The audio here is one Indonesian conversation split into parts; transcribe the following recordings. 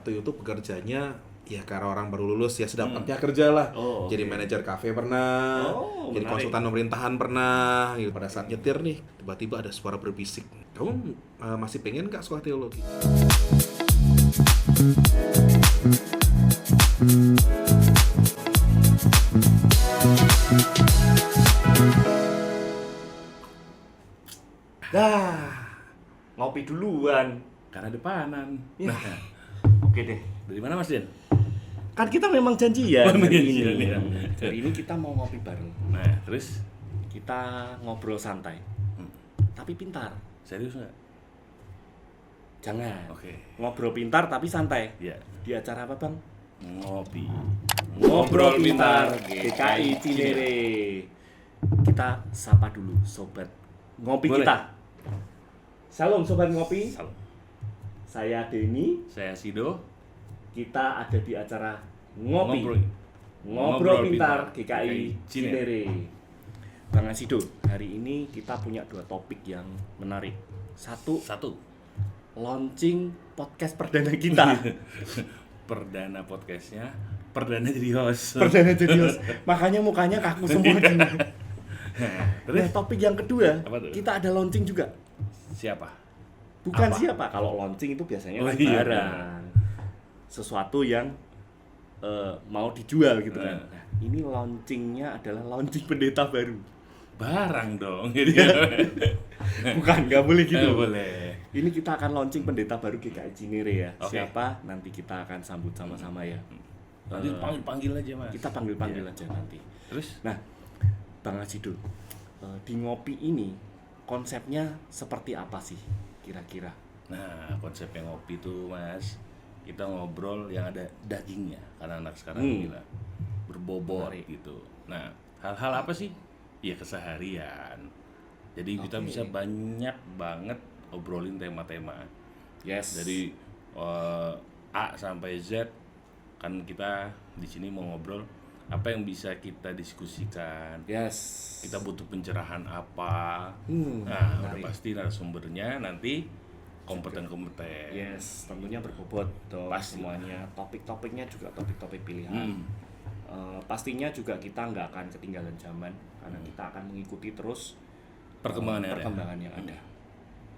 waktu itu bekerjanya ya karena orang baru lulus ya sedapatnya kerja lah. Jadi manajer kafe pernah, jadi menarik. konsultan pemerintahan pernah. Gitu. Pada saat nyetir nih, tiba-tiba ada suara berbisik. Kamu masih pengen nggak sekolah teologi? Ngopi duluan. Karena depanan. Ya. Nah, Oke deh. dari mana Mas Den? Kan kita memang janjian Oh, hari janjian, ini. ya. Hari ini kita mau ngopi bareng. Nah, terus Kita ngobrol santai. Tapi pintar. serius nggak? Jangan. Oke. Ngobrol pintar tapi santai. Ya, Di acara apa, Bang? ngopi. Ngobrol pintar GKI Cinere. Kita sapa dulu sobat ngopi Boleh. kita. Salam sobat ngopi. Salam. Saya Denny. Saya Sido. Kita ada di acara ngopi. Ngobrol. Ngobrol pintar Pintar GKI Cinere. Bang Asido, hari ini kita punya 2 topik yang menarik. Satu, launching podcast perdana kita. Perdana podcastnya, perdana jadi host. Perdana jadi host. Makanya mukanya kaku semua gini. Terus Nah, topik yang kedua, Apa tuh? kita ada launching juga. siapa? Bukan Apa? siapa, kalau launching itu biasanya Oh, kan iya, barang. Sesuatu yang mau dijual gitu kan. Nah. Nah, ini launchingnya adalah launching pendeta baru. Barang dong. Jadi Bukan, nggak boleh gitu. boleh. Ini kita akan launching pendeta baru GKI Cinere ya. Oke. Siapa? Nanti kita akan sambut sama-sama ya. Nanti panggil aja Mas. Kita panggil-panggil Iya. aja nanti. Terus Nah, Bang Asidul, di ngopi ini konsepnya seperti apa sih kira-kira? nah, konsepnya ngopi tuh Mas, kita ngobrol yang ada dagingnya, karena anak sekarang gila berbobot Menarik. gitu. Nah, hal-hal apa sih? Ya keseharian. Jadi kita Oke. bisa banyak banget obrolin tema-tema. Yes. Dari A sampai Z, kan kita di sini mau ngobrol apa yang bisa kita diskusikan. yes. Kita butuh pencerahan apa. menarik. Nah, udah pasti narasumbernya nanti kompeten-kompeten. Yes, tentunya berbobot dong Pasti. semuanya. Topik-topiknya juga topik-topik pilihan. Pastinya juga kita nggak akan ketinggalan zaman karena kita akan mengikuti terus Perkembangan yang ada. perkembangan yang ada.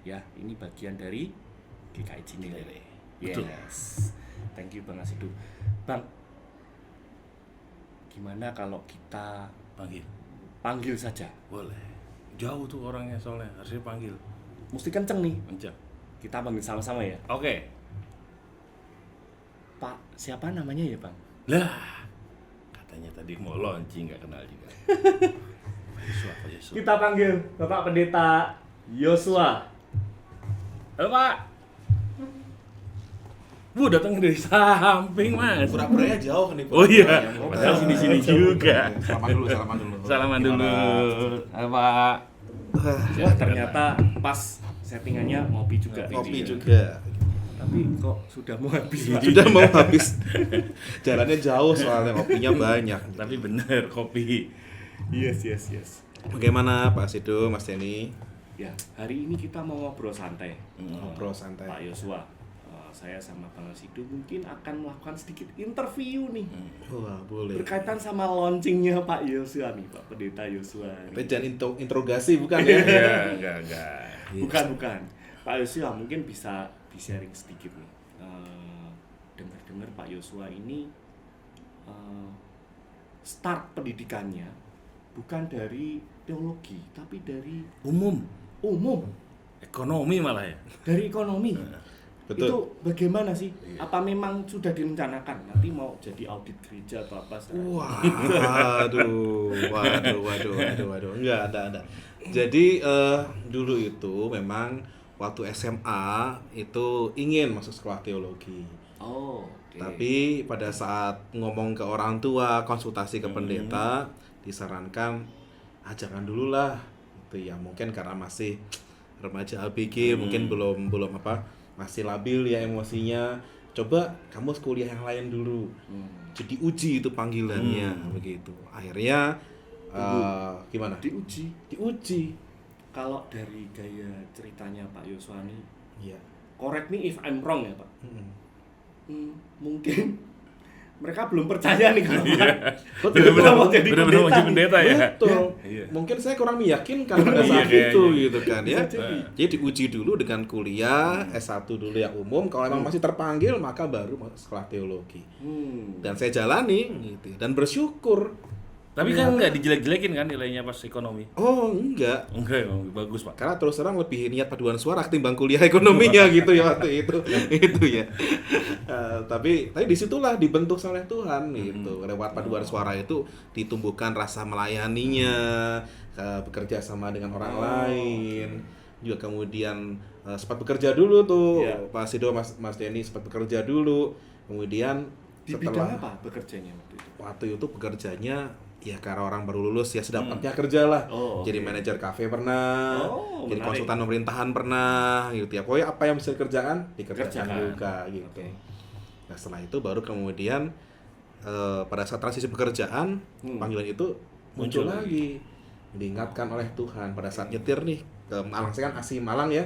Ya, ini bagian dari GKI Cinere. Betul. Yes. Thank you Bang Asidu. Bang, gimana kalau kita panggil saja? Boleh. Jauh tuh orangnya soalnya, harusnya panggil. Mesti kenceng nih. Kencang. Kita panggil sama-sama ya. Oke. Pak, siapa namanya ya Bang? Lah, katanya tadi mau launching, nggak kenal juga. Pak Yusuf. Kita panggil Bapak Pendeta Yosua. Halo Pak. Datang dari samping Mas. Pura-puranya jauh nih. Oh iya, Pura-puranya. padahal sini-sini juga. Salaman dulu. Salaman dulu. Gimana? Halo Pak. Wah, ternyata pas settingannya ngopi juga. Kopi ini. juga. Tapi kok sudah mau habis Pak? Sudah mau habis. Jalannya jauh soalnya kopinya banyak. Tapi bener kopi. Yes. Bagaimana Pak Sido, Mas Denny? Ya, hari ini kita mau ngobrol santai. Ngobrol santai. Pak Yosua, saya sama Bang Asidu mungkin akan melakukan sedikit interview nih. Wah, boleh. Berkaitan sama launchingnya Pak Yosua nih, Pak Pendeta Yosua. Tapi jangan interogasi bukan ya? Enggak. Bukan. Pak Yosua mungkin bisa di-sharing sedikit nih. Dengar-dengar Pak Yosua ini start pendidikannya bukan dari teologi, tapi dari Umum. Ekonomi malah ya. Dari ekonomi. Betul. Itu bagaimana sih? Apa memang sudah direncanakan nanti mau jadi audit gereja atau apa? Waduh. Enggak ada. Jadi dulu itu memang waktu SMA itu ingin masuk sekolah teologi. Oh, oke. Tapi pada saat ngomong ke orang tua, konsultasi ke pendeta, disarankan jangan dulu lah. Itu ya mungkin karena masih remaja ABG, mungkin belum masih labil ya emosinya. Coba kamu kuliah yang lain dulu. Jadi uji itu panggilannya begitu. Akhirnya gimana? Diuji. Kalau dari gaya ceritanya Pak Yosua nih, Iya. correct me if I'm wrong ya Pak. Mungkin mereka belum percaya nih kalau Bener-bener mau jadi bener-bener mau jadi pendeta ya. Betul. Iya. Mungkin saya kurang meyakinkan pada saat Iya, itu kayaknya. gitu kan ya. Bisa jadi. Jadi diuji dulu dengan kuliah S1 dulu yang umum. Kalau memang masih terpanggil maka baru masuk sekolah teologi. Dan saya jalani gitu dan bersyukur. Tapi kan nggak dijelek-jelekin kan nilainya pas ekonomi. Oh, enggak. Enggak, bagus Pak. Karena terus terang lebih niat paduan suara ketimbang kuliah ekonominya gitu ya waktu itu. Itu ya. Tapi disitulah dibentuk oleh Tuhan gitu. Lewat paduan suara itu ditumbuhkan rasa melayaninya, bekerja sama dengan orang lain. Juga kemudian sempat bekerja dulu tuh. Iya. Pak Sido, Mas Denny sempat bekerja dulu. Kemudian Di bidang apa bekerjanya waktu itu? waktu itu bekerjanya ya karena orang baru lulus ya sedapatnya kerja lah. Jadi manajer kafe pernah, jadi menarik. konsultan pemerintahan pernah gitu ya. Pokoknya apa yang bisa dikerjakan dikerjakan Kerjakan. juga gitu. Oke. Nah setelah itu baru kemudian pada saat transisi pekerjaan panggilan itu muncul lagi, diingatkan oleh Tuhan pada saat nyetir nih ke Malang. Saya kan asli Malang ya,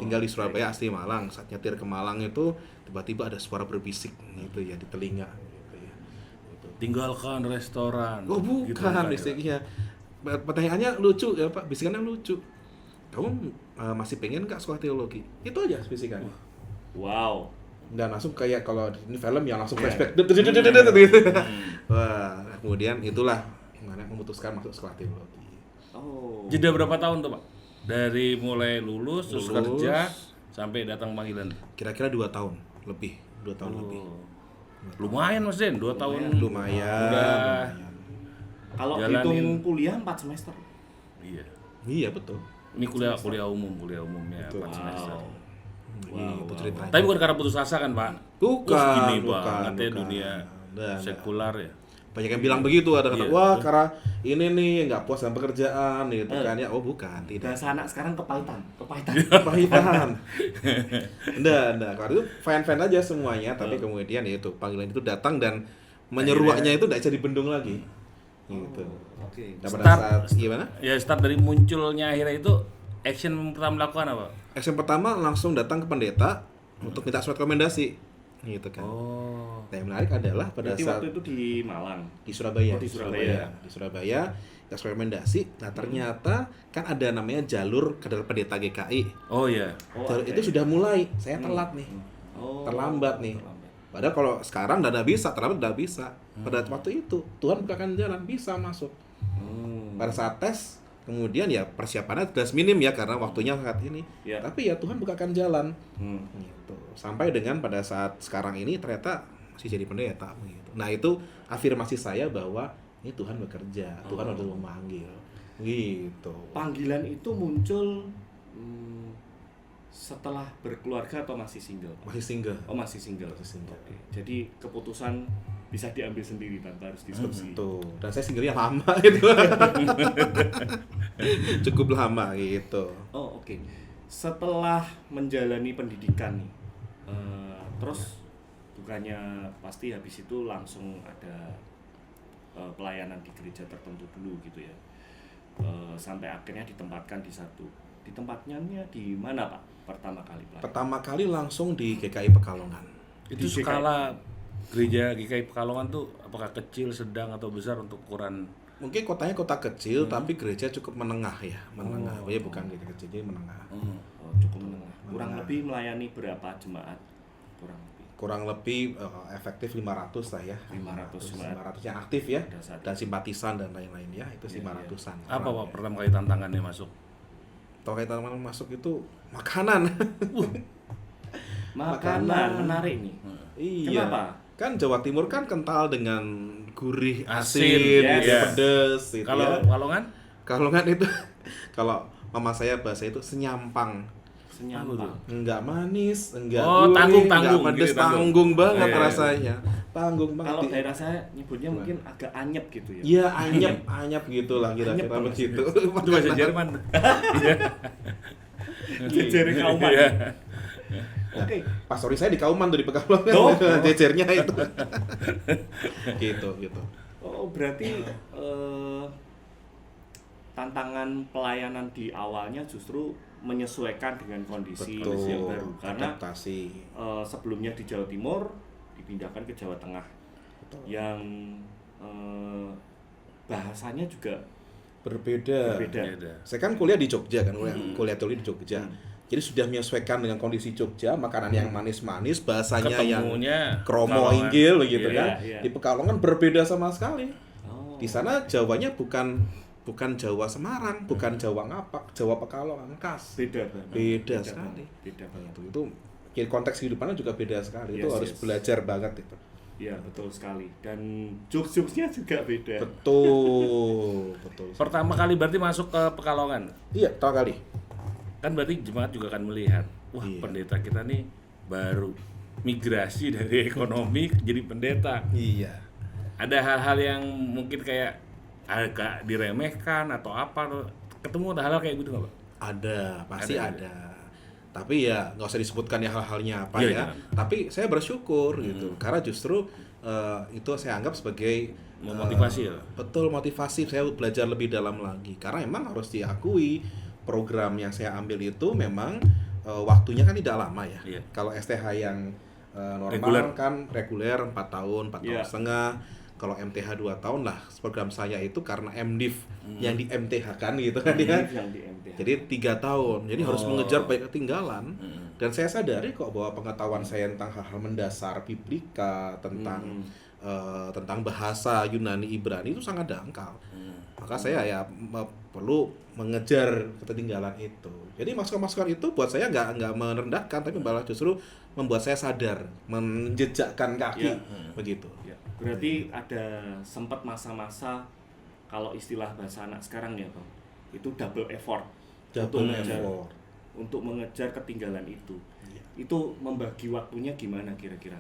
tinggal di Surabaya asli Malang. Saat nyetir ke Malang itu tiba-tiba ada suara berbisik gitu ya di telinga. Tinggalkan restoran. Oh bukan, Gitu kan, bisiknya. Pertanyaannya lucu ya Pak, bisikannya lucu. Kamu masih pengen nggak sekolah teologi? Itu aja bisikannya. Wow. Dan langsung kayak kalau ini film ya langsung Iya. flashback. Gitu. Wah, kemudian itulah mana memutuskan masuk sekolah teologi. Jeda berapa tahun tuh Pak? Dari mulai lulus, terus Lulus. kerja sampai datang panggilan. Kira-kira 2 tahun lebih, 2 tahun lebih. Lumayan Mas Den, 2 tahun. Lumayan. Udah. Kalau Jalanin. hitung kuliah 4 semester. Iya. Iya betul. Ini kuliah umumnya Betul. 4 semester. Itu ceritanya. Tapi bukan karena putus asa kan Pak? Bukan, Wah, gini bukan, banget ya bukan. dunia Nggak. sekular ya. Banyak yang bilang begitu, ada kata, Iya, wah betul. karena ini nih nggak puas dengan pekerjaan gitu kan ya. Oh bukan, tidak. Bahasa anak sekarang kepahitan. Kepahitan. Enggak. Kalau itu fan-fan aja semuanya, tapi kemudian ya itu panggilan itu datang dan menyeruaknya itu tidak bisa dibendung lagi. Gitu. Oke. Nah, pada Start. saat gimana? Ya start dari munculnya akhirnya itu action pertama melakukan apa? Action pertama langsung datang ke pendeta untuk minta surat rekomendasi. Gitu kan. Oh. Nah, yang menarik adalah pada Berarti saat waktu itu di Malang. di Surabaya. Oh, di Surabaya. Di Surabaya, kita rekomendasi. Nah, ternyata kan ada namanya jalur kader pendeta GKI. Oh iya. Jalur itu sudah mulai. Saya telat nih. Terlambat nih. Padahal kalau sekarang udah bisa, terlambat udah bisa. Pada waktu itu Tuhan bukakan jalan, bisa masuk. Pada saat tes, kemudian ya persiapannya jelas minim ya karena waktunya saat ini. Ya. Tapi ya Tuhan bukakan jalan. Gitu. Sampai dengan pada saat sekarang ini ternyata masih jadi pendeta gitu. Nah, itu afirmasi saya bahwa ini Tuhan bekerja, Tuhan udah memanggil. Gitu. Panggilan itu muncul setelah berkeluarga atau masih single? Masih single. Oh, masih single. Masih single. Oke. Jadi keputusan bisa diambil sendiri tanpa harus diskusi. Tuh, dan saya singlenya lama gitu. Cukup lama gitu. Oh, oke. Setelah menjalani pendidikan nih, terus bukannya pasti habis itu langsung ada pelayanan di gereja tertentu dulu gitu ya, sampai akhirnya ditempatkan di satu. Ditempatnya di mana Pak pertama kali pelayanan? Pertama kali langsung di GKI Pekalongan. Itu Di GKI. skala gereja GKI Pekalongan tuh apakah kecil, sedang atau besar untuk ukuran? Mungkin kotanya kota kecil, tapi gereja cukup menengah ya, menengah. Oh, ya bukan gereja kecil, jadi menengah. Oh, cukup menengah. Kurang lebih melayani berapa jemaat? Kurang lebih efektif 500 lah ya. 500 yang aktif ya, Pada saat dan simpatisan dan lain-lain ya, itu 500-an. Apa Pak orang ya. pertama kali tantangannya masuk? Kalau kita masuk itu makanan. Makanan menarik nih. Iya. Kenapa? Kan Jawa Timur kan kental dengan gurih, Asin, asin, yes. gitu, pedes gitu Kalau ya. Pekalongan? Kalongan itu kalau mama saya bahasa itu senyampang. Senyampang. Enggak manis, enggak Oh, gurih, tanggung-tanggung, enggak pedes, gitu, tanggung. tanggung banget Iya, iya. rasanya. Tanggung banget. Kalau daerah saya nyebutnya mungkin agak anyep gitu ya. Iya, anyep gitu lah kira-kira Anyep begitu. Itu bahasa Jerman. Jejer kauman. Iya. Oke. Pastori saya di Kauman tuh di Pekalongan. Oh. Jejernya itu. gitu. Oh, berarti tantangan pelayanan di awalnya justru menyesuaikan dengan kondisi Betul. yang baru karena Adaptasi. sebelumnya di Jawa Timur dipindahkan ke Jawa Tengah yang bahasanya juga Berbeda. berbeda. Saya kan kuliah di Jogja kan, kuliah teori di Jogja. Jadi sudah menyesuaikan dengan kondisi Jogja, makanan yang manis-manis, bahasanya Ketemunya yang kromo Pekalongan. inggil begitu Iya, kan. iya. Di Pekalongan berbeda sama sekali. Oh. Di sana Jawanya bukan Jawa Semarang, bukan Jawa Ngapak, Jawa Pekalongan khas. Beda banget. Beda sekali. Beda banget. Itu konteks kehidupannya juga beda sekali. Itu Yes, harus yes. belajar banget itu. Iya, betul sekali. Dan jokes-jokesnya juga beda. Betul. Pertama kali berarti masuk ke Pekalongan. Iya, tahu kali. Kan berarti jemaat juga akan melihat, wah Iya. pendeta kita nih baru migrasi dari ekonomi jadi pendeta. Iya. Ada hal-hal yang mungkin kayak agak diremehkan atau apa, ketemu ada hal-hal kayak gitu nggak Pak? Ada, pasti Ada. ada. Tapi ya nggak usah disebutkan ya hal-halnya apa Iya, ya. jangan. Tapi saya bersyukur gitu, karena justru itu saya anggap sebagai Memotivasi ya? Betul, motivasi saya belajar lebih dalam lagi. Karena memang harus diakui program yang saya ambil itu memang waktunya kan tidak lama ya. Iya. Kalau STH yang normal Reguler. kan reguler 4 tahun, 4 tahun Iya. setengah. Kalau MTH 2 tahun lah. Program saya itu karena MDiv yang di MTH kan gitu kan ya. Yang di MTH. Jadi 3 tahun, jadi harus Oh. mengejar banyak ketinggalan. Dan saya sadari kok bahwa pengetahuan saya tentang hal-hal mendasar biblika, tentang tentang bahasa Yunani Ibrani itu sangat dangkal. Maka saya ya perlu mengejar ketertinggalan itu. Jadi masukan-masukan itu buat saya nggak merendahkan, tapi malah justru membuat saya sadar, menjejakkan kaki, Ya. begitu. Ya, berarti ada sempat masa-masa kalau istilah bahasa anak sekarang ya Bang, itu double effort. Double untuk mengejar, effort. untuk mengejar ketinggalan itu. Iya. Itu membagi waktunya gimana kira-kira?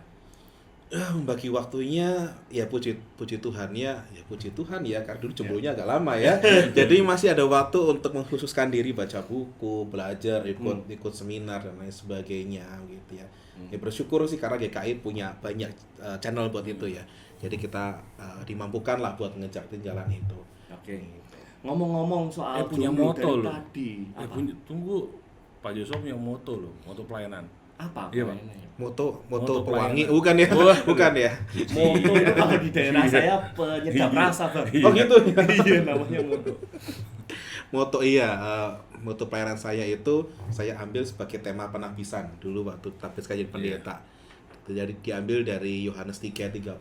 Membagi waktunya ya puji Tuhan ya puji Tuhan ya karena dulu jomblonya agak lama ya. Jadi masih ada waktu untuk mengkhususkan diri baca buku, belajar, ikut seminar dan lain sebagainya gitu ya. Ya bersyukur sih karena GKI punya banyak channel buat itu ya. Jadi kita dimampukan lah buat mengejar jalan itu. Oke. Ngomong-ngomong soal Punya jomblo moto dari loh. tadi, apa? Tunggu, Pak Joshua punya moto loh, moto pelayanan. Apa? Iya, Bang. pelayanannya? Moto Moto pewangi pelayanan. bukan ya? Bukan ya. Moto itu kalau di daerah saya penyedap rasa Bang. Oh gitu. Iya namanya moto. Moto iya, moto pelayanan saya itu saya ambil sebagai tema penabisan dulu waktu tapi sekali jadi pendeta. Jadi diambil dari Yohanes 3:30.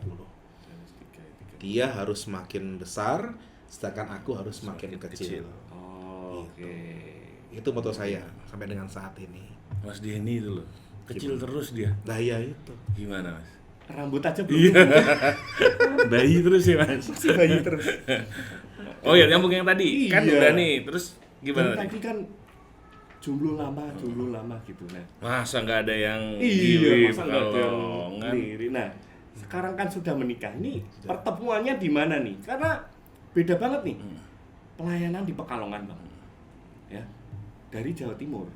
Dia harus makin besar, sedangkan aku harus makin kecil. Oh, oke. Itu moto saya sampai dengan saat ini. Mas Denny itu loh, kecil terus dia. Nah ya itu. Gimana Mas? Rambut aja Iya. belum. Bayi terus ya Mas. Masih bayi terus. Oh ya, nyambung yang tadi kan Iya. udah nih, terus gimana? Dan tadi kan jomblo lama gitu nah. Masa nggak ada yang Iya, masa nggak ada yang Pekalongan? lirik. Nah, sekarang kan sudah menikah. Ini pertemuannya di mana nih? Karena beda banget nih. Pelayanan di Pekalongan, Bang. Ya. Dari Jawa Timur.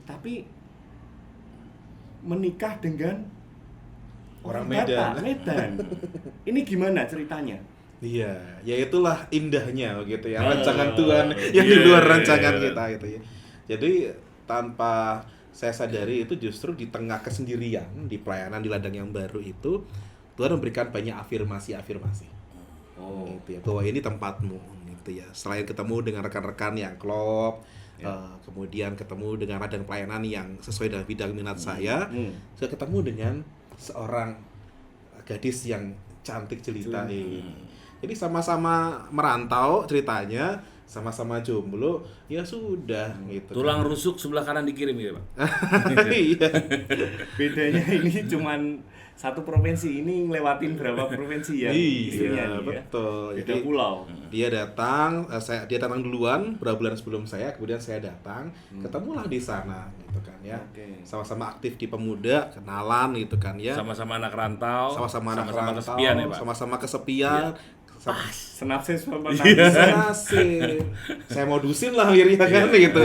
Tapi menikah dengan Orang Batak, Medan. Medan. Ini gimana ceritanya? Iya, ya itulah indahnya begitu ya rancangan Oh, Tuhan yang di iya, luar iya, rancangan iya. kita itu ya. Jadi tanpa saya sadari itu justru di tengah kesendirian di pelayanan di ladang yang baru itu Tuhan memberikan banyak afirmasi. Oh, Gitu ya, bahwa ini tempatmu gitu ya. Selain ketemu dengan rekan-rekan yang klop, kemudian ketemu dengan ladang pelayanan yang sesuai dengan bidang minat saya ketemu dengan seorang gadis yang cantik jelita ini. Jadi sama-sama merantau ceritanya, sama-sama jomblo, ya sudah gitu. Tulang rusuk sebelah kanan dikirim gitu Pak. Iya. bedanya ini cuman satu provinsi, ini ngelewatin berapa provinsi ya istrinya Iya, nih, ya. betul. Beda pulau. Dia datang, dia datang duluan beberapa bulan sebelum saya, kemudian saya datang, ketemulah di sana gitu kan ya. Oke. Sama-sama aktif di pemuda, kenalan gitu kan ya. Sama-sama anak rantau, Sama-sama anak rantau, kesepian ya Pak. sama-sama kesepian. Senapsis sama Asik. Saya modusin lah akhirnya kan gitu.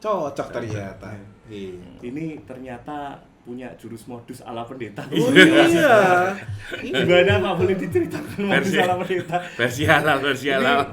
Cocok ternyata. Iya. Ini ternyata punya jurus modus ala pendeta. Oh iya. Gimana Pak, boleh diceritakan modus ala pendeta? Versi halal.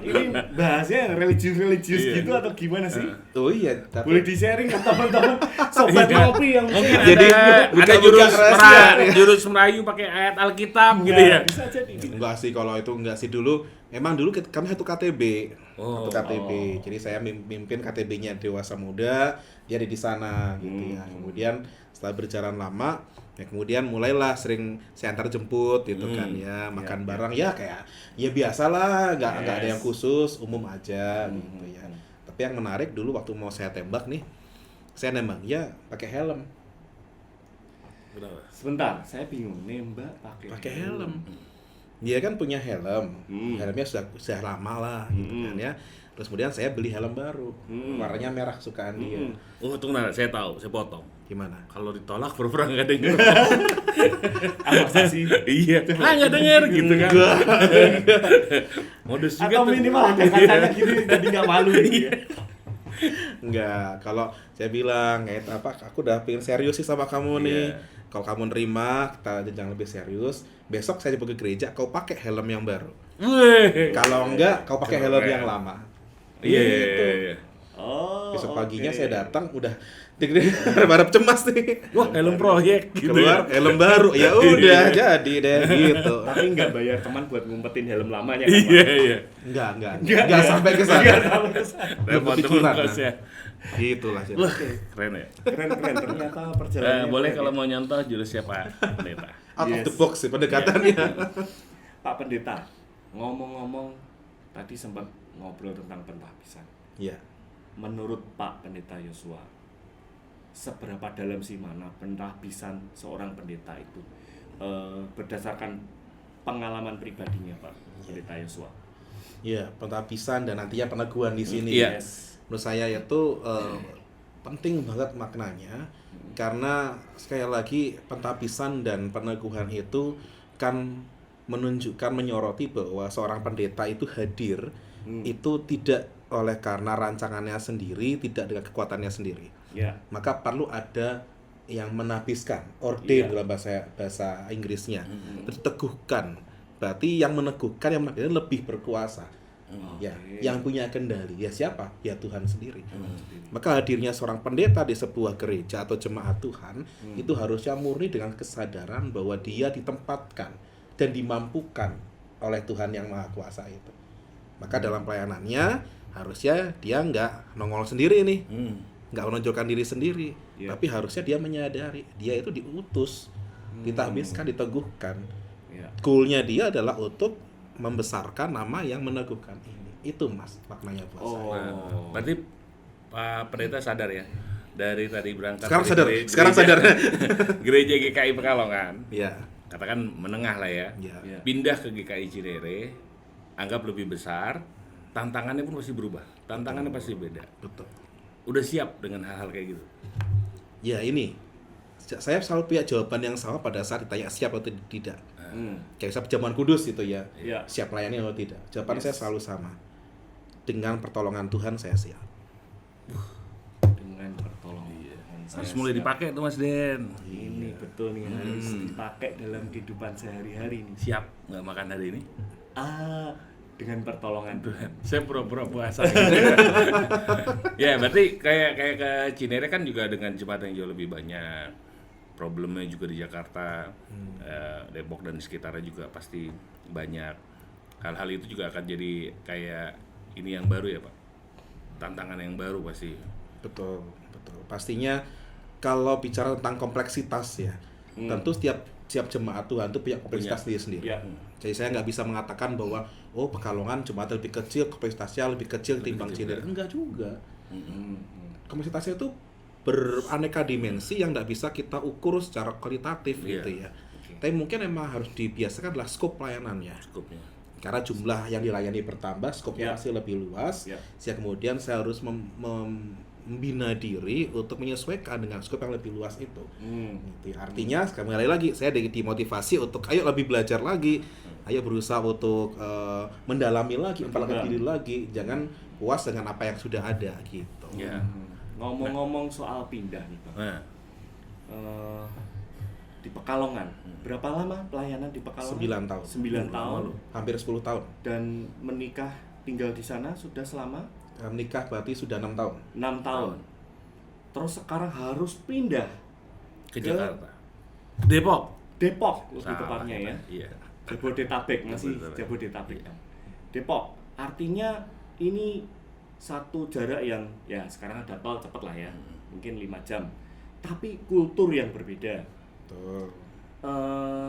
Ini bahasnya religius Iya. gitu atau gimana sih? Oh iya, Boleh tapi di-sharing ke teman-teman sobat Iya. ngopi yang Mungkin Jadi, ada buka-buka rahasia. jurus Melayu pakai ayat Alkitab gitu ya. Bisa jadi. enggak sih kalau itu enggak sih dulu. Emang dulu kami satu KTB. Oh. Satu KTB. Jadi saya mimpin KTB-nya Dewasa Muda, dia ada di sana gitu ya. Kemudian setelah berjalan lama, ya kemudian mulailah sering saya antar jemput gitu kan ya, makan bareng ya kayak ya biasalah, enggak ada yang khusus, umum aja gitu ya. Tapi yang menarik dulu waktu mau saya tembak nih, saya nembak ya pakai helm. Kenapa? Sebentar, saya bingung nembak Pakai helm. Dia kan punya helm, helmnya sudah lama lah gitu kan ya. Terus kemudian saya beli helm baru, warnanya merah kesukaan dia. Oh, tunggu nanti saya tahu, saya potong. Gimana? Kalau ditolak pura-pura nggak denger. Apa sih? Iya, nggak denger gitu kan. Modus juga Atau tuh. minimal ada katanya gini jadi nggak malu gitu ya. Enggak, kalau saya bilang kayak apa, aku udah pengen serius sih sama kamu nih. Iya. Kalau kamu nerima, kita jenjang lebih serius. Besok saya dibawa ke gereja, kau pakai helm yang baru. Wih. Kalau enggak, kau pakai helm yang lama. Iya. Oh. Besok paginya oke. saya datang udah harap cemas nih. Wah, helm proyek gitu Keluar ya. helm baru. Ya udah jadi deh gitu. Tapi nggak bayar teman buat ngumpetin helm lamanya kan, Pak? Iya. Enggak sampai ke sana. Nggak sampai ke sana. Telepon kepikiran, teman kos ya. Itulah sih. Wah, keren ya. Keren ternyata perjalanannya. Boleh keren kalau ya. mau nyontoh jurus siapa? Pendeta. Out of Yes. the box sih pendekatannya. Pak Pendeta, ngomong-ngomong tadi sempat ngobrol tentang pentahbisan. Iya. Menurut Pak Pendeta Yosua, seberapa dalam sih mana pentahbisan seorang pendeta itu berdasarkan pengalaman pribadinya Pak Pendeta Yosua? Iya, pentahbisan dan nantinya peneguhan di sini. Iya. Yes. Menurut saya itu penting banget maknanya karena sekali lagi pentahbisan dan peneguhan itu kan menunjukkan menyoroti bahwa seorang pendeta itu hadir itu tidak oleh karena rancangannya sendiri, tidak dengan kekuatannya sendiri. Ya. Maka perlu ada yang menabiskan, ordain Iya. dalam bahasa Inggrisnya, diteguhkan. Berarti yang meneguhkan, yang menabiskan lebih berkuasa. Ya, yang punya kendali ya siapa? Ya Tuhan sendiri. Maka hadirnya seorang pendeta di sebuah gereja atau jemaat Tuhan itu harusnya murni dengan kesadaran bahwa dia ditempatkan dan dimampukan oleh Tuhan yang Maha Kuasa itu. Maka dalam pelayanannya harusnya dia nggak nongol sendiri nih, nggak menonjolkan diri sendiri, Iya. tapi harusnya dia menyadari dia itu diutus, ditahbiskan, diteguhkan. Ya. Goalnya dia adalah untuk membesarkan nama yang meneguhkan ini. Itu Mas maknanya buat saya. Oh. Berarti Pak Pendeta sadar ya dari tadi berangkat Sekarang dari sadar, sekarang gereja- sadar. Gereja GKI Pekalongan, Ya, katakan menengah lah ya. ya, Ya. Pindah ke GKI Cinere, anggap lebih besar, tantangannya pun pasti berubah. Tantangannya pasti beda. betul. Udah siap dengan hal-hal kayak gitu. Ya ini, saya selalu punya jawaban yang sama pada saat ditanya siap atau tidak. Kayak saya zaman kudus itu ya, Ya. siap melayani atau tidak. Jawaban Yes. saya selalu sama. Dengan pertolongan Tuhan saya siap. Dengan pertolongan Tuhan, saya Harus mulai siap. dipakai tuh Mas Den. Ini betul nih harus dipakai dalam kehidupan sehari-hari nih. Siap nggak makan hari ini? Dengan pertolongan Tuhan. Saya pura-pura puasa. Ya, berarti kayak ke Cinere kan juga dengan jemaat yang jauh lebih banyak. Problemnya juga di Jakarta, Depok dan sekitarnya juga pasti banyak. Hal-hal itu juga akan jadi kayak ini yang baru ya Pak. Tantangan yang baru pasti. Betul, betul. Pastinya kalau bicara tentang kompleksitas ya, tentu setiap jemaat Tuhan itu punya kompleksitas dia sendiri. Ya. Jadi saya nggak bisa mengatakan bahwa oh Pekalongan jemaat lebih kecil, kompleksitasnya lebih kecil ketimbang Cinere. Enggak juga. Kompleksitasnya itu beraneka dimensi yang nggak bisa kita ukur secara kualitatif Iya. gitu ya. Tapi mungkin emang harus dibiasakan adalah skop pelayanannya. Cukupnya. Karena jumlah yang dilayani bertambah, skopnya Ya. pasti lebih luas. Ya. Sehingga kemudian saya harus membina diri untuk menyesuaikan dengan skop yang lebih luas itu. Gitu. Artinya sekali lagi saya dimotivasi untuk ayo lebih belajar lagi, ayo berusaha untuk mendalami lagi, memperlengkapi diri lagi, jangan puas dengan apa yang sudah ada gitu. Ya. Ngomong-ngomong soal pindah nih Pak. Nah, di Pekalongan. Berapa lama pelayanan di Pekalongan? 9 tahun. 9 tahun. Hampir 10 tahun. Dan menikah tinggal di sana sudah selama Menikah berarti sudah 6 tahun. 6 tahun. Terus sekarang harus pindah Ke Jakarta. Depok. Depok lebih Salah tepatnya kita. ya. Iya. Jabodetabek, masih Jabodetabek. Jabodetabek. Depok. Artinya ini satu jarak yang ya sekarang ada tol cepet lah ya. Mungkin 5 jam. Tapi kultur yang berbeda. Betul.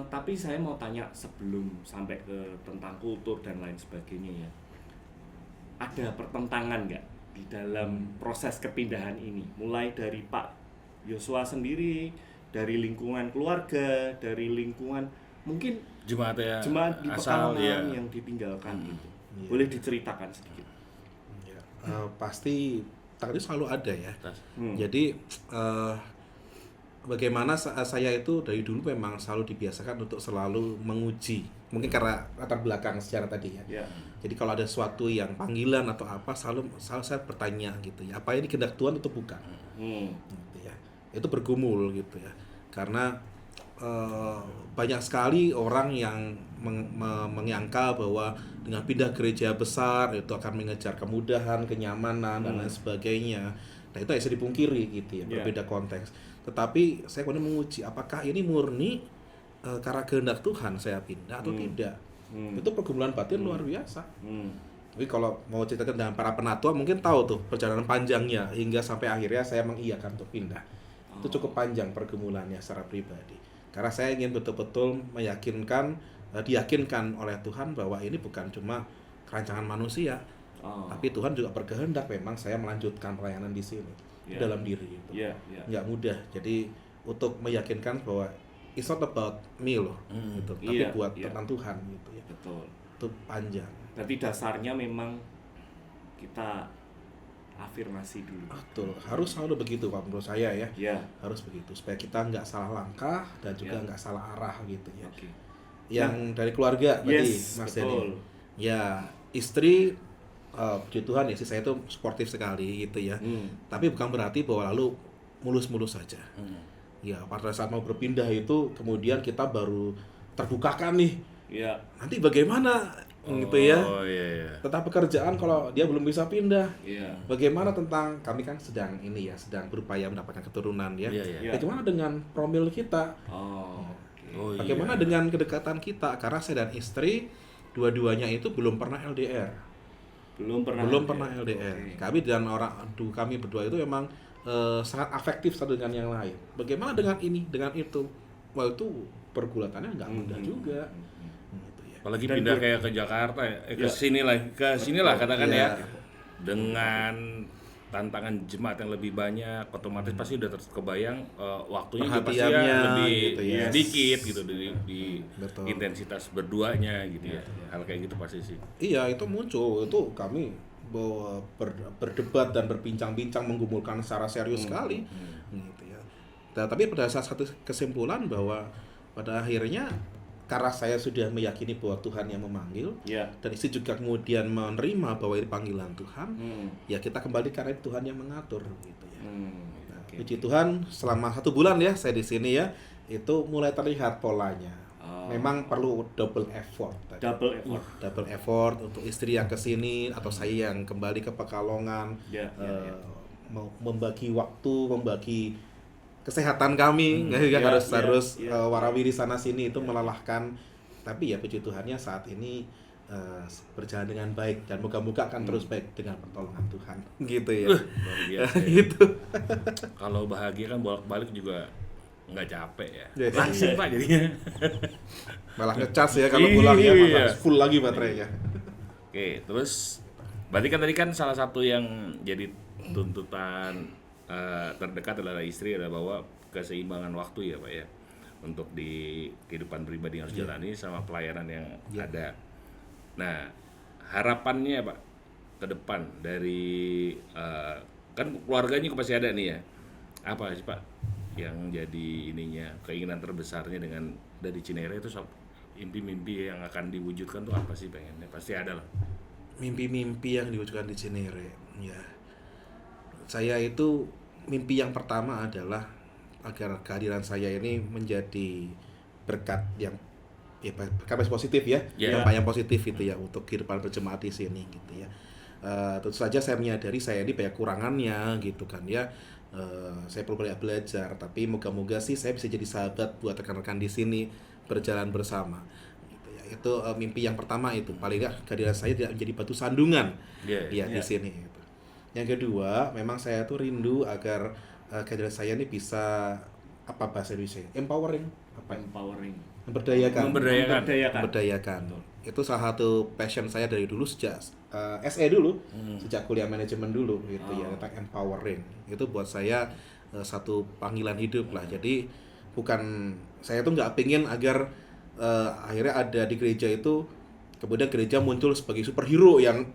Tapi saya mau tanya sebelum sampai ke tentang kultur dan lain sebagainya ya. Ada pertentangan nggak di dalam proses kepindahan ini? Mulai dari Pak Yosua sendiri, dari lingkungan keluarga, dari lingkungan mungkin Jemaat ya. jemaat di asal Pekalongan ya. yang ditinggalkan gitu. Iya. Boleh diceritakan sedikit. Ya. Pasti tadi selalu ada ya. Hmm. Jadi bagaimana saya itu dari dulu memang selalu dibiasakan untuk selalu menguji. Mungkin karena latar belakang sejarah tadi ya. Ya. Jadi kalau ada sesuatu yang panggilan atau apa selalu saya bertanya gitu ya. Apa ini kehendak Tuhan atau bukan? Gitu ya. Itu bergumul gitu ya. Karena banyak sekali orang yang menyangka bahwa dengan pindah gereja besar itu akan mengejar kemudahan, kenyamanan dan lain sebagainya. Nah itu bisa dipungkiri gitu ya, berbeda konteks. Tetapi saya kemudian menguji apakah ini murni karena kehendak Tuhan saya pindah atau tidak. Itu pergumulan batin luar biasa. Tapi kalau mau ceritakan dengan para penatua mungkin tahu tuh perjalanan panjangnya hingga sampai akhirnya saya mengiyakan untuk pindah. Itu cukup panjang pergumulannya secara pribadi. Karena saya ingin betul-betul meyakinkan, diyakinkan oleh Tuhan bahwa ini bukan cuma kerancangan manusia, tapi Tuhan juga berkehendak memang saya melanjutkan pelayanan di sini dalam diri itu. Nggak mudah. Jadi untuk meyakinkan bahwa it's not about me loh, gitu. Tapi buat tentang Tuhan gitu ya. Betul. Itu panjang. Berarti dasarnya memang kita afirmasi dulu. Betul, harus selalu begitu Pak menurut saya ya. Ya. Harus begitu supaya kita nggak salah langkah dan juga nggak salah arah gitu ya. Oke. Yang dari keluarga tadi Mas betul. Denny. Ya, istri puji Tuhan ya, saya itu sportif sekali gitu ya. Tapi bukan berarti bahwa lalu mulus-mulus saja. Ya, pada saat mau berpindah itu kemudian kita baru terbukakan nih. Ya. Nanti bagaimana gitu ya. Oh iya. Tentang pekerjaan kalau dia belum bisa pindah. Iya. Bagaimana tentang kami kan sedang ini ya, sedang berupaya mendapatkan keturunan ya. Iya. Bagaimana dengan promil kita? Oh. Oh, Bagaimana iya. dengan kedekatan kita? Karena saya dan istri dua-duanya itu belum pernah LDR. Belum pernah LDR. Oke. Kami dan kami berdua itu memang sangat afektif satu dengan yang lain. Bagaimana dengan ini, dengan itu? Wah itu pergulatannya nggak mudah juga. Gitu ya. Apalagi Dan pindah kayak ke Jakarta ya, ke sini lah katakan Iya. ya. Dengan tantangan jemaat yang lebih banyak, otomatis pasti udah kebayang waktunya juga pasti ya Perhatiannya lebih gitu ya. sedikit gitu di Betul. intensitas berduanya gitu ya. Hal kayak gitu pasti sih. Iya itu muncul, itu kami berdebat dan berbincang-bincang menggumulkan secara serius sekali, gitu ya. Tapi pada saat satu kesimpulan bahwa pada akhirnya karena saya sudah meyakini bahwa Tuhan yang memanggil, dan istri juga kemudian menerima bahwa ini panggilan Tuhan, ya kita kembali karena Tuhan yang mengatur, gitu ya. Nah, puji Tuhan selama 1 bulan ya saya di sini ya, itu mulai terlihat polanya. Memang perlu double effort. Double effort untuk istri yang kesini atau saya yang kembali ke Pekalongan, membagi waktu, membagi kesehatan kami, harus warawiri sana sini itu melelahkan. Tapi ya puji Tuhannya saat ini berjalan dengan baik dan moga-moga akan terus baik dengan pertolongan Tuhan, gitu ya. Luar biasa. Gitu. Kalau bahagia kan bolak-balik juga nggak capek ya. Yes. Langsung Pak jadinya. Malah ngecas ya kalau pulang ya, Iya. malah full lagi baterainya. Oke, terus berarti kan tadi kan salah satu yang jadi tuntutan terdekat adalah istri adalah bahwa keseimbangan waktu ya Pak ya, untuk di kehidupan pribadi yang harus jalani sama pelayanan yang ada. Nah, harapannya Pak ke depan dari kan keluarganya juga pasti ada nih ya, apa sih Pak yang jadi ininya, keinginan terbesarnya dengan dari Cinere itu mimpi-mimpi yang akan diwujudkan tuh apa sih pengennya? Pasti ada lah. Mimpi-mimpi yang diwujudkan di Cinere, ya. Saya itu mimpi yang pertama adalah agar kehadiran saya ini menjadi berkat yang berkat yang positif ya, dampak yang positif itu ya untuk kehidupan berjemaat di sini gitu ya. Tentu saja saya menyadari saya ini banyak kurangannya gitu kan ya. Saya perlu banyak belajar, tapi moga-moga sih saya bisa jadi sahabat buat rekan-rekan di sini berjalan bersama. Gitu ya. Itu mimpi yang pertama itu, paling nggak kehadiran saya tidak menjadi batu sandungan di sini. Gitu. Yang kedua, memang saya tuh rindu agar kehadiran saya ini bisa apa bahasa Indonesia? Empowering. Memberdayakan. Itu salah satu passion saya dari dulu sejak SE dulu, sejak kuliah manajemen dulu gitu ya, tentang empowering. Itu buat saya satu panggilan hidup lah. Jadi bukan saya tuh nggak pengen agar akhirnya ada di gereja itu kemudian gereja muncul sebagai superhero yang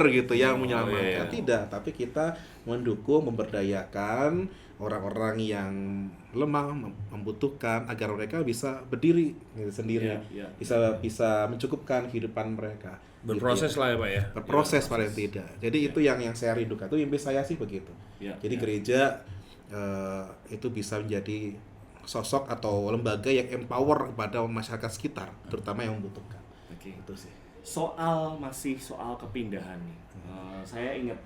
gitu yang menyelamatkan. Tidak, tapi kita mendukung, memberdayakan orang-orang yang lemah, membutuhkan agar mereka bisa berdiri sendiri, bisa mencukupkan kehidupan mereka. Berproses lah ya Pak ya. Berproses paling tidak. Jadi itu yang saya rindukan. Itu mimpi saya sih begitu. Jadi gereja itu bisa menjadi sosok atau lembaga yang empower kepada masyarakat sekitar, terutama yang membutuhkan. Itu sih. Soal kepindahan nih. Saya ingat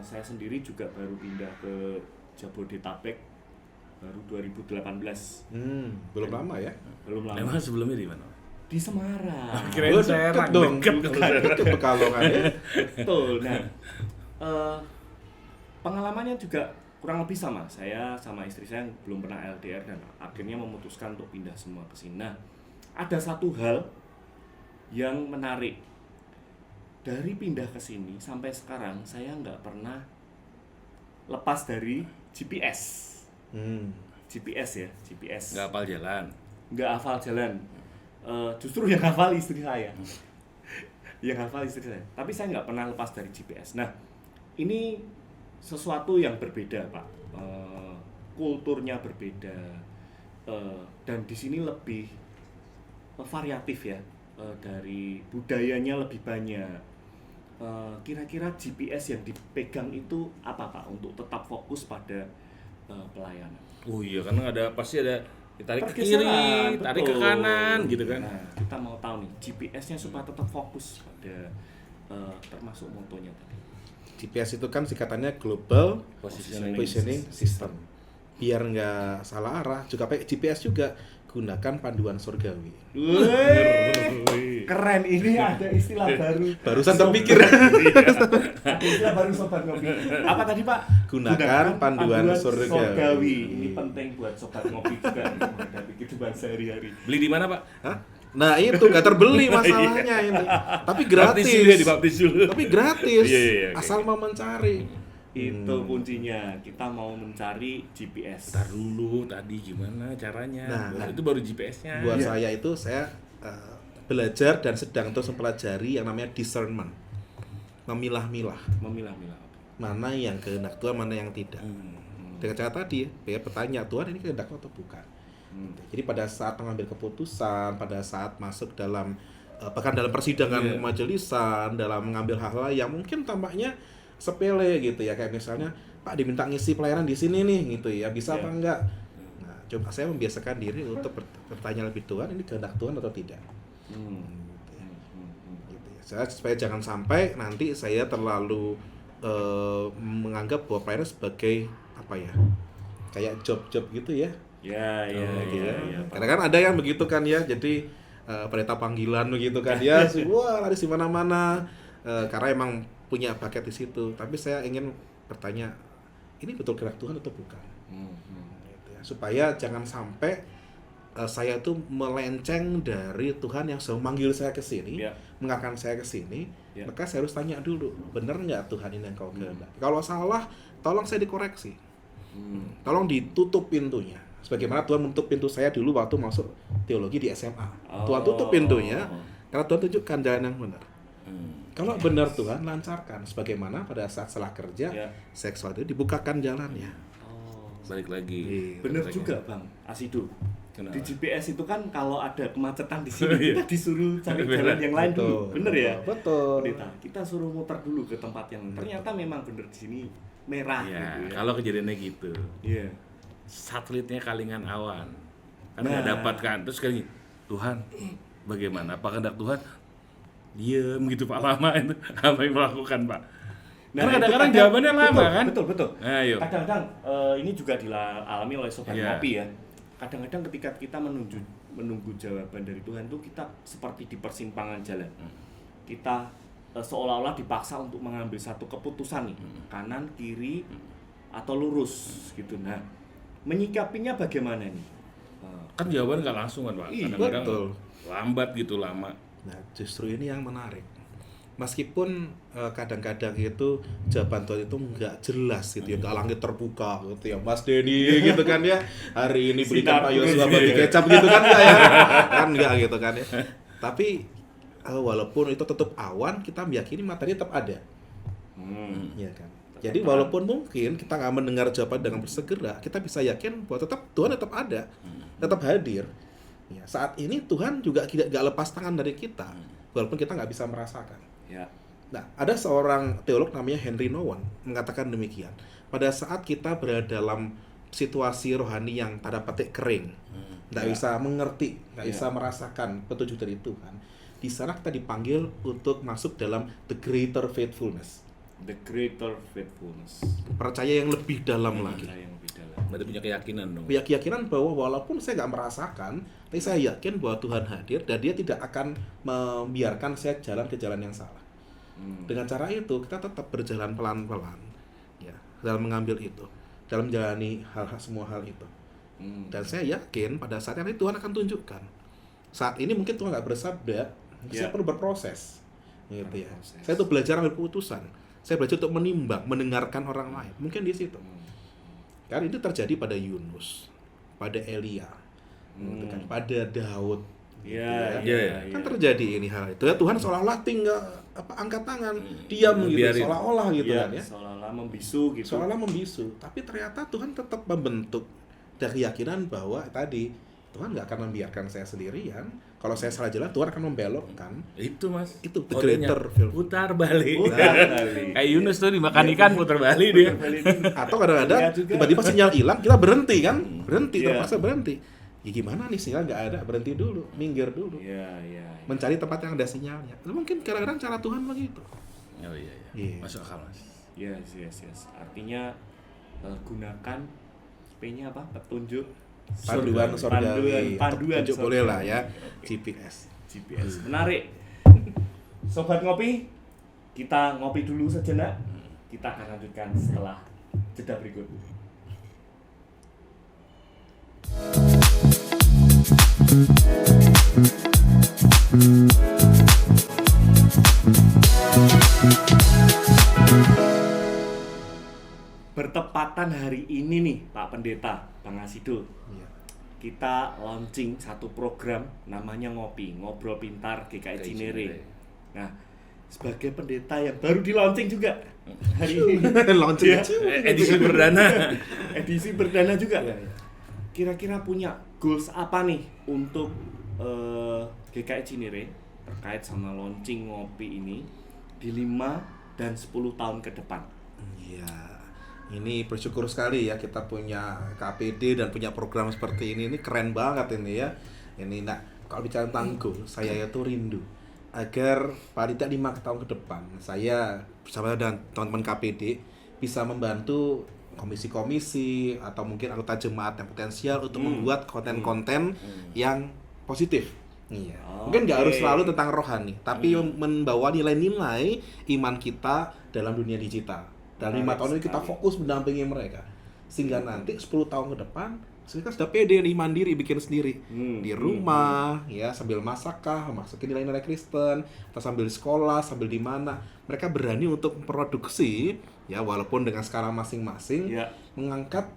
saya sendiri juga baru pindah ke Jabodetabek baru 2018. Belum lama ya? Belum lama. Emang sebelumnya di mana? Di Semarang. Kirain Serang dong. Itu Pekalongan ya. Betul. Nah, pengalamannya juga kurang lebih sama. Saya sama istri saya belum pernah LDR dan akhirnya memutuskan untuk pindah semua ke sini. Nah, ada satu hal yang menarik. Dari pindah ke sini sampai sekarang saya nggak pernah lepas dari GPS. GPS. Nggak hafal jalan. Nggak hafal jalan. Justru yang hafal istri saya. Tapi saya nggak pernah lepas dari GPS. Nah, ini sesuatu yang berbeda, Pak. Kulturnya berbeda. Dan di sini lebih variatif ya. Dari budayanya lebih banyak. Kira-kira GPS yang dipegang itu apa Pak untuk tetap fokus pada pelayanan? Oh iya, karena pasti ada tarik ke kiri, tarik ke kanan gitu kan. Nah, kita mau tahu nih GPS-nya supaya tetap fokus pada termasuk motonya tadi. GPS itu kan singkatannya Global Positioning System. Biar nggak salah arah, juga pakai GPS juga gunakan panduan surgawi. Keren, ini ada istilah baru. Barusan terpikir. Ada istilah baru Sobat Ngopi. Apa tadi Pak? Gunakan panduan surgawi. Ini penting buat Sobat Ngopi juga menghadapi kehidupan sehari-hari. Beli di mana Pak? Hah? Nah itu nggak terbeli masalahnya ini. Tapi gratis. Tapi gratis. Asal mau mencari. Itu kuncinya, kita mau mencari GPS. Ntar dulu, tadi gimana caranya? Nah, itu baru GPS-nya. Buat saya itu, saya belajar dan sedang terus mempelajari yang namanya discernment. Memilah-milah. Mana yang kehendak Tuhan, mana yang tidak. Dengan cara tadi, ya bertanya, Tuhan ini kehendak atau bukan? Jadi pada saat mengambil keputusan, pada saat masuk dalam, bahkan dalam persidangan majelisan, dalam mengambil hal-hal yang mungkin tampaknya sepele gitu ya, kayak misalnya Pak diminta ngisi pelayanan di sini nih gitu ya, bisa apa enggak? Nah, coba saya membiasakan diri untuk bertanya lebih Tuhan ini kehendak Tuhan atau tidak. Gitu ya. Saya supaya jangan sampai nanti saya terlalu menganggap bahwa pelayanan sebagai apa ya, kayak job-job gitu ya. Ya. Karena kan ada yang begitu kan ya, jadi pendeta panggilan begitu kan ya, wah laris di mana-mana karena emang punya bakat di situ, tapi saya ingin bertanya, ini betul kehendak Tuhan atau bukan? Gitu ya. Supaya jangan sampai saya tuh melenceng dari Tuhan yang selalu manggil saya ke sini, mengarahkan saya ke sini, maka saya harus tanya dulu, benar nggak Tuhan ini yang kau kehendaki? Kalau salah, tolong saya dikoreksi, tolong ditutup pintunya. Sebagaimana Tuhan menutup pintu saya dulu waktu masuk teologi di SMA. Tuhan tutup pintunya, karena Tuhan tunjukkan jalan yang benar. Kalau benar Tuhan lancarkan, sebagaimana pada saat setelah kerja seksual itu dibukakan jalannya. Balik lagi. Bener juga Bang Asido. Kenapa? Di GPS itu kan kalau ada kemacetan di sini kita disuruh cari jalan yang lain dulu. Bener ya? Betul. Kita suruh muter dulu ke tempat yang ternyata memang bener di sini merah gitu ya. Kalau kejadiannya gitu. Iya. satelitnya kalingan awan. Kan nggak dapat kan. Terus kayak gini, Tuhan, bagaimana? Apa kehendak Tuhan? Diem gitu Pak lama itu. Apa yang melakukan Pak? Nah, Karena itu kadang-kadang kadang- jawabannya lama kan? Betul. Ayo. Kadang-kadang ini juga dialami oleh sobat Iya. ngopi ya. Kadang-kadang ketika kita menunggu jawaban dari Tuhan tuh kita seperti di persimpangan jalan. Kita seolah-olah dipaksa untuk mengambil satu keputusan nih, kanan, kiri, atau lurus gitu. Nah, menyikapinya bagaimana nih? Kan jawaban nggak langsung kan Pak? Iya, Kadang-kadang betul. lambat gitu lama. Nah, justru ini yang menarik. Meskipun kadang-kadang itu jawaban Tuhan itu nggak jelas gitu ya, nggak langit terbuka gitu ya, Mas Denny gitu kan ya, hari ini berikan Pak Yosua bagi kecap gitu kan nggak ya, kan nggak gitu kan ya. Tapi walaupun itu tetap awan, kita meyakini materi tetap ada, ya kan. Jadi walaupun mungkin kita nggak mendengar jawaban dengan bersegera, kita bisa yakin bahwa Tuhan tetap ada, tetap hadir. Ya, saat ini Tuhan juga tidak lepas tangan dari kita, walaupun kita nggak bisa merasakan. Ya. Nah, ada seorang teolog namanya Henry Nouwen mengatakan demikian. Pada saat kita berada dalam situasi rohani yang tanda petik kering, nggak bisa mengerti, nggak bisa merasakan petunjuk dari Tuhan, di sana kita dipanggil untuk masuk dalam the greater faithfulness. The greater faithfulness. Percaya yang lebih dalam lagi. Yang lebih dalam. Berarti punya keyakinan dong. Punya keyakinan bahwa walaupun saya nggak merasakan, tapi saya yakin bahwa Tuhan hadir dan Dia tidak akan membiarkan saya jalan ke jalan yang salah. Dengan cara itu kita tetap berjalan pelan-pelan, ya, dalam mengambil itu, dalam menjalani semua hal itu. Dan saya yakin pada saat yang Tuhan akan tunjukkan. Saat ini mungkin Tuhan nggak bersabda, saya perlu berproses, gitu ya. Saya tuh belajar ambil keputusan. Saya belajar untuk menimbang, mendengarkan orang lain. Mungkin di situ. Karena itu terjadi pada Yunus, pada Elia, gitu kan, pada Daud. Iya. Kan terjadi ini hal itu. Ya, Tuhan seolah-olah tinggal angkat tangan, diam gitu, biarin. seolah-olah gitu kan ya. Seolah-olah membisu gitu. Seolah-olah membisu. Tapi ternyata Tuhan tetap membentuk dari keyakinan bahwa tadi Tuhan nggak akan membiarkan saya sendirian. Kalau saya salah jalan, Tuhan akan membelokkan. Itu Mas. Itu the Kodenya, greater faithfulness. putar balik. Balik. Kayak Yunus tuh dimakan ikan putar balik dia. Atau kadang-kadang Iya juga. tiba-tiba sinyal hilang, kita berhenti kan? Berhenti, Iya. terpaksa berhenti. Ya gimana nih, sinyal nggak ada, berhenti dulu, minggir dulu. Iya. Mencari tempat yang ada sinyalnya. Mungkin kadang-kadang cara Tuhan begitu. Oh iya. Iya. Masuk akal Mas. Yes. Artinya gunakan P-nya apa? Petunjuk. Panduan surgawi. Panduan Tunjuk boleh lah ya, GPS. Menarik. Sobat ngopi, kita ngopi dulu sejenak. Kita akan lanjutkan setelah jeda berikut. Bertepatan hari ini nih Pak Pendeta, Bang Asidul, Iya. kita launching satu program namanya Ngobrol Pintar GKI Cinere. Nah, sebagai pendeta yang baru di launching juga hari ini, Launching. Ya, Edisi perdana. edisi perdana juga. Iya, iya. Kira-kira punya goals apa nih untuk GKI Cinere terkait sama launching ngopi ini di 5 dan 10 tahun ke depan? Iya. Ini bersyukur sekali ya kita punya KPD dan punya program seperti ini. Ini keren banget ini ya. Ini kalau bicara tentang goal, saya itu rindu agar paling tidak 5 tahun ke depan saya bersama dengan teman-teman KPD bisa membantu komisi-komisi atau mungkin anggota jemaat yang potensial untuk membuat konten-konten yang positif. Iya. Mungkin nggak harus selalu tentang rohani, tapi membawa nilai-nilai iman kita dalam dunia digital. Dalam 5 tahun ini kita fokus mendampingi mereka. Sehingga nanti 10 tahun ke depan kita sudah pede nih, mandiri, bikin sendiri di rumah, ya sambil masakkah, masukin nilai-nilai Kristen, atau sambil sekolah, sambil di mana mereka berani untuk memproduksi, ya walaupun dengan skala masing-masing, mengangkat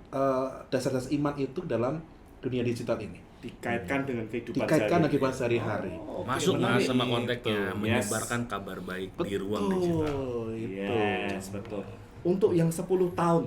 dasar-dasar iman itu dalam dunia digital ini. Dikaitkan dengan kehidupan sehari-hari. Masuk Mas sama konteksnya, Yes. menyebarkan kabar baik di ruang digital. Yes, betul. Untuk yang 10 tahun,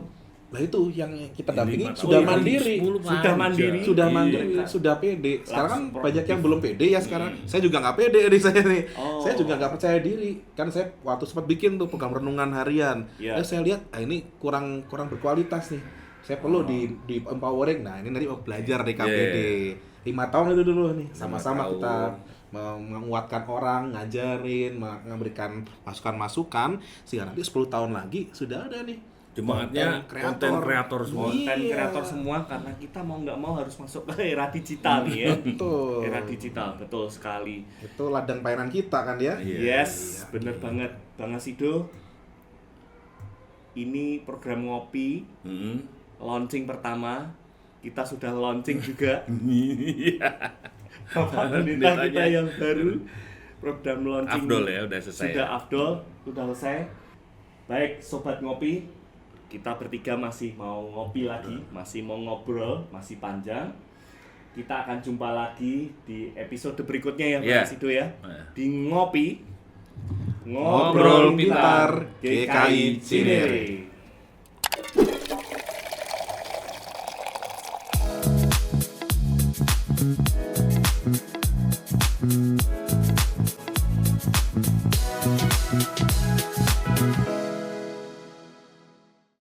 Nah itu yang kita dampingi 5 sudah tahun. mandiri, 10 Sudah aja. mandiri. sudah Iya, mandiri, kan. sudah pede. Sekarang kan Langsung banyak yang produktif. belum pede ya sekarang. Saya juga nggak pede nih saya nih. Oh. Saya juga nggak percaya diri. Kan saya waktu sempat bikin tuh program renungan harian. Iya. Saya lihat ini kurang berkualitas nih. Saya perlu di empowering. Nah, ini nanti mau belajar di KPD. 5 tahun itu dulu nih, sama-sama 5 kita menguatkan orang, ngajarin, memberikan masukan-masukan sehingga nanti 10 tahun lagi sudah ada nih Semangatnya konten kreator semua. Konten Iya. kreator semua karena kita mau nggak mau harus masuk ke era digital nih ya. Betul. Era digital, betul sekali. Itu ladang painan kita kan ya. Iya. Yes, bener banget Bang Asido. Ini program ngopi Mm-mm. launching pertama. Kita sudah launching juga. Iya. Bapak Pendeta kita yang baru program launching Afdol ya, udah selesai. sudah afdol, sudah selesai. Baik sobat ngopi, kita bertiga masih mau ngopi lagi, masih mau ngobrol, masih panjang. Kita akan jumpa lagi di episode berikutnya ya Bang Yeah. Asido ya. Nah. Di ngopi Ngobrol Pintar, GKI Cinere. Cinere.